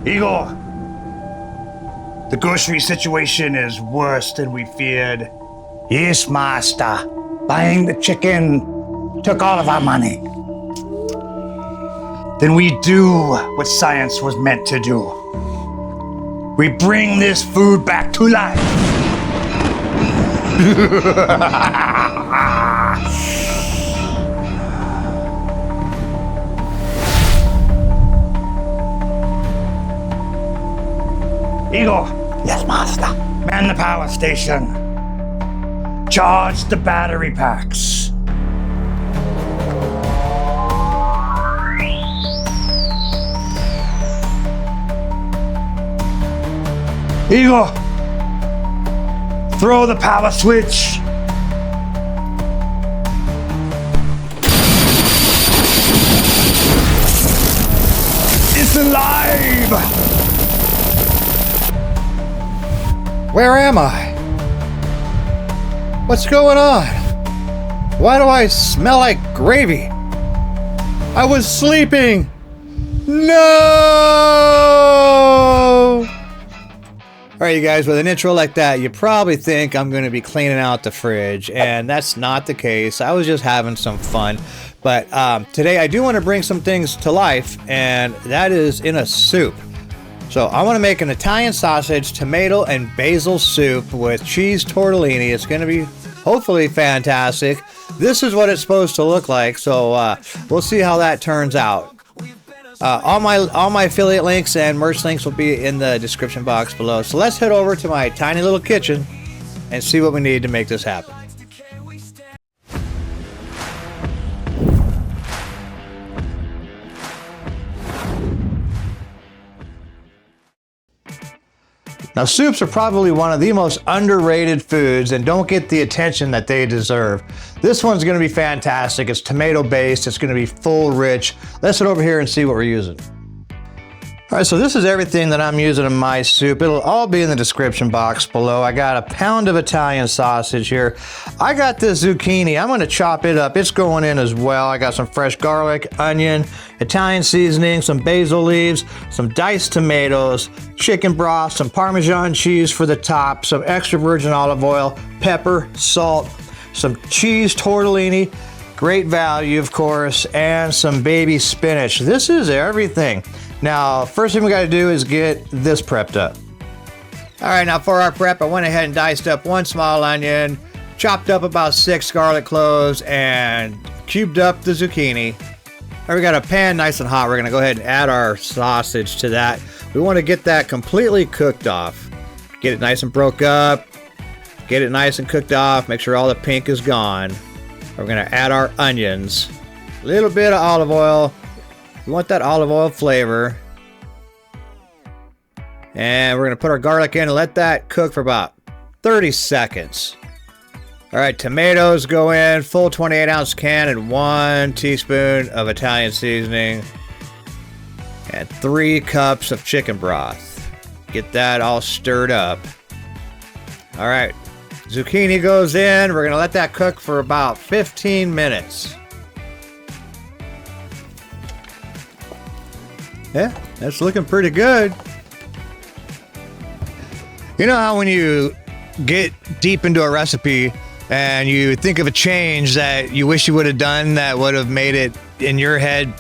Igor, the grocery situation is worse than we feared. Yes, master. Buying the chicken took all of our money. Then we do what science was meant to do. We bring this food back to life. Igor. Yes, master. Man the power station. Charge the battery packs. Igor, throw the power switch. It's alive! Where am I? What's going on? Why do I smell like gravy? I was sleeping! No! Alright, you guys, with an intro like that, you probably think I'm going to be cleaning out the fridge, and that's not the case. I was just having some fun. But today I do want to bring some things to life, and that is in a soup. So I want to make an Italian sausage, tomato, and basil soup with cheese tortellini. It's going to be hopefully fantastic. This is what it's supposed to look like, so we'll see how that turns out. All my affiliate links and merch links will be in the description box below. So let's head over to my tiny little kitchen and see what we need to make this happen. Now, soups are probably one of the most underrated foods and don't get the attention that they deserve. This one's gonna be fantastic. It's tomato based, it's gonna be full, rich. Let's head over here and see what we're using. All right, so this is everything that I'm using in my soup. It'll all be in the description box below. I got a pound of Italian sausage here. I got this zucchini. I'm gonna chop it up. It's going in as well. I got some fresh garlic, onion, Italian seasoning, some basil leaves, some diced tomatoes, chicken broth, some Parmesan cheese for the top, some extra virgin olive oil, pepper, salt, some cheese tortellini, great value, of course, and some baby spinach. This is everything. Now, first thing we gotta do is get this prepped up. All right, now for our prep, I went ahead and diced up one small onion, chopped up about 6 garlic cloves, and cubed up the zucchini. All right, we got a pan nice and hot. We're gonna go ahead and add our sausage to that. We wanna get that completely cooked off. Get it nice and broke up, get it nice and cooked off, make sure all the pink is gone. We're gonna add our onions, a little bit of olive oil. You want that olive oil flavor. And we're gonna put our garlic in and let that cook for about 30 seconds. All right, tomatoes go in, full 28-ounce can, and 1 teaspoon of Italian seasoning, and 3 cups of chicken broth. Get that all stirred up. All right, zucchini goes in. We're gonna let that cook for about 15 minutes. Yeah, that's looking pretty good. You know how when you get deep into a recipe and you think of a change that you wish you would have done that would have made it in your head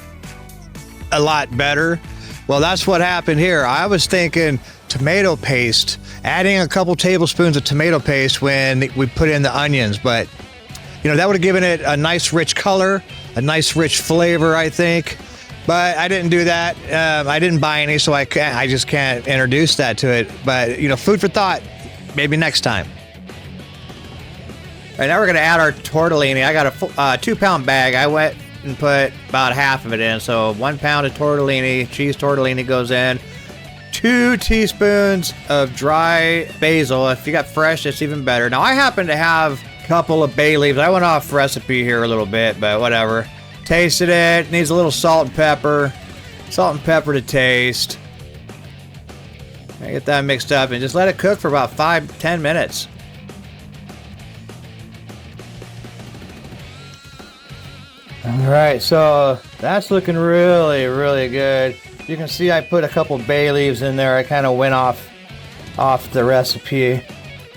a lot better? Well, that's what happened here. I was thinking tomato paste, adding a couple tablespoons of tomato paste when we put in the onions, but you know, that would have given it a nice rich color, a nice rich flavor, I think. But I didn't do that. I didn't buy any, so I just can't introduce that to it. But, you know, food for thought, maybe next time. All right, now we're gonna add our tortellini. I got a 2-pound bag. I went and put about half of it in. So 1 pound of tortellini, cheese tortellini goes in. 2 teaspoons of dry basil. If you got fresh, it's even better. Now, I happen to have a couple of bay leaves. I went off recipe here a little bit, but whatever. Tasted it, needs a little salt and pepper. Salt and pepper to taste. Get that mixed up and just let it cook for about 5-10 minutes. All right, so that's looking really, really good. You can see I put a couple bay leaves in there. I kind of went off the recipe,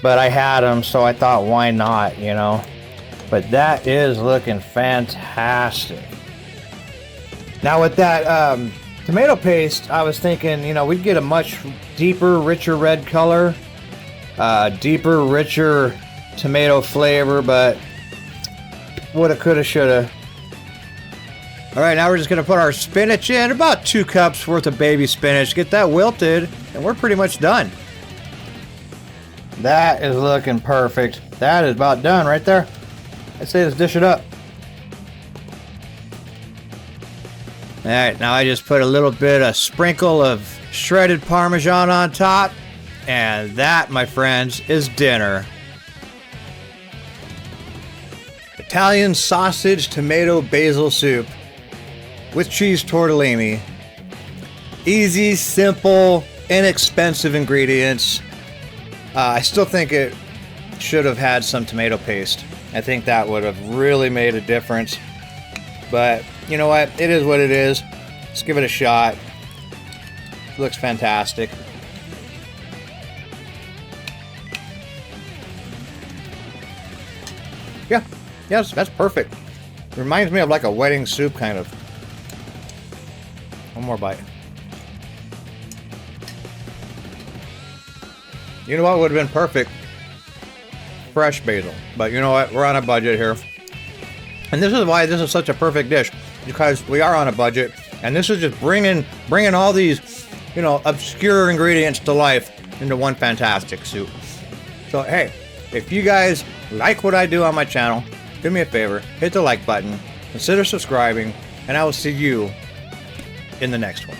but I had them, so I thought, why not, you know? But that is looking fantastic. Now with that tomato paste, I was thinking, you know, we'd get a much deeper, richer red color, deeper, richer tomato flavor, but woulda, coulda, shoulda. All right, now we're just gonna put our spinach in, about 2 cups worth of baby spinach, get that wilted, and we're pretty much done. That is looking perfect. That is about done right there. I'd say let's dish it up. All right, now I just put a little bit of sprinkle of shredded Parmesan on top, and that, my friends, is dinner. Italian sausage tomato basil soup with cheese tortellini. Easy, simple, inexpensive ingredients. I still think it should have had some tomato paste. I think that would have really made a difference. But you know what? It is what it is. Let's give it a shot. It looks fantastic. Yeah, yes, that's perfect. Reminds me of like a wedding soup kind of. One more bite. You know what would have been perfect? Fresh basil. But you know what? We're on a budget here. And this is why this is such a perfect dish. Because we are on a budget. And this is just bringing all these, you know, obscure ingredients to life into one fantastic soup. So, hey, if you guys like what I do on my channel, do me a favor, hit the like button, consider subscribing, and I will see you in the next one.